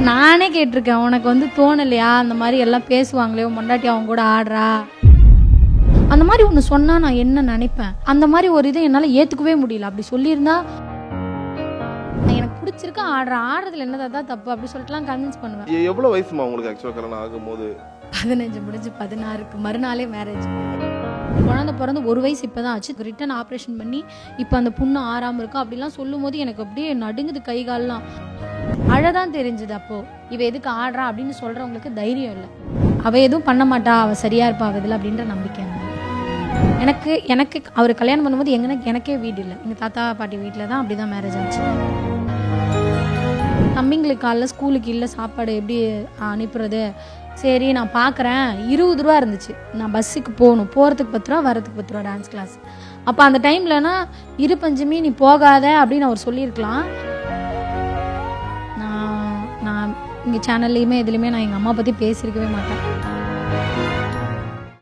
நானே கேட்டிருக்கேன், உனக்கு வந்து தோணலையா அந்த மாதிரி எல்லாம் பேசுவாங்களே மொண்டாட்டி அவங்க கூட ஆடுறா அந்த மாதிரி ஒன்று சொன்னா நான் என்ன நினைப்பேன். அந்த மாதிரி ஒரு இதை என்னால் ஏற்றுக்கவே முடியல. அப்படி சொல்லியிருந்தா எனக்கு பிடிச்சிருக்கு ஆடுறதுல என்னதான் தப்பு அப்படி சொல்லிட்டுலாம் கன்வின்ஸ் பண்ணுவேன். எவ்வளோ வயசுமா உங்களுக்கு ஆக்சுவலாக கல்யாணம் ஆகும்போது? 15 முடிஞ்சு 16க்கு மறுநாளே மேரேஜ். குழந்தை பிறந்து 1 வயசு இப்போ தான் ஆச்சு. ரிட்டன் ஆப்ரேஷன் பண்ணி இப்போ அந்த புண்ணு ஆறாமல் இருக்கும் அப்படிலாம் சொல்லும் போது எனக்கு அப்படியே நடுங்குது கை கால்லாம். அழதான் தெரிஞ்சுது அப்போ இவ எதுக்கு ஆடுறா அப்படின்னு சொல்றவங்களுக்கு தைரியம் இல்லை. அவ எதுவும் பண்ண மாட்டா, அவ சரியா இருப்பா அவ இதில் அப்படின்ற நம்பிக்கை. எனக்கு அவர் கல்யாணம் பண்ணும்போது எனக்கே வீடு இல்லை. எங்கள் தாத்தா பாட்டி வீட்டில் தான் அப்படி தான் மேரேஜ் ஆச்சு. தம்பிங்களுக்கு காலைல ஸ்கூலுக்கு இல்லை சாப்பாடு எப்படி அனுப்புறது, சரி நான் பார்க்குறேன். 20 ரூபா இருந்துச்சு. நான் பஸ்ஸுக்கு போகிறதுக்கு 10 ரூபா, வரதுக்கு 10 ரூபா டான்ஸ் கிளாஸ். அப்போ அந்த டைம்லனா இரு பஞ்சமி நீ போகாத அப்படின்னு அவர் சொல்லியிருக்கலாம். நான் இங்கே சேனல்லையுமே எதுலையுமே நான் எங்கள் அம்மா பற்றி பேசியிருக்கவே மாட்டேன்.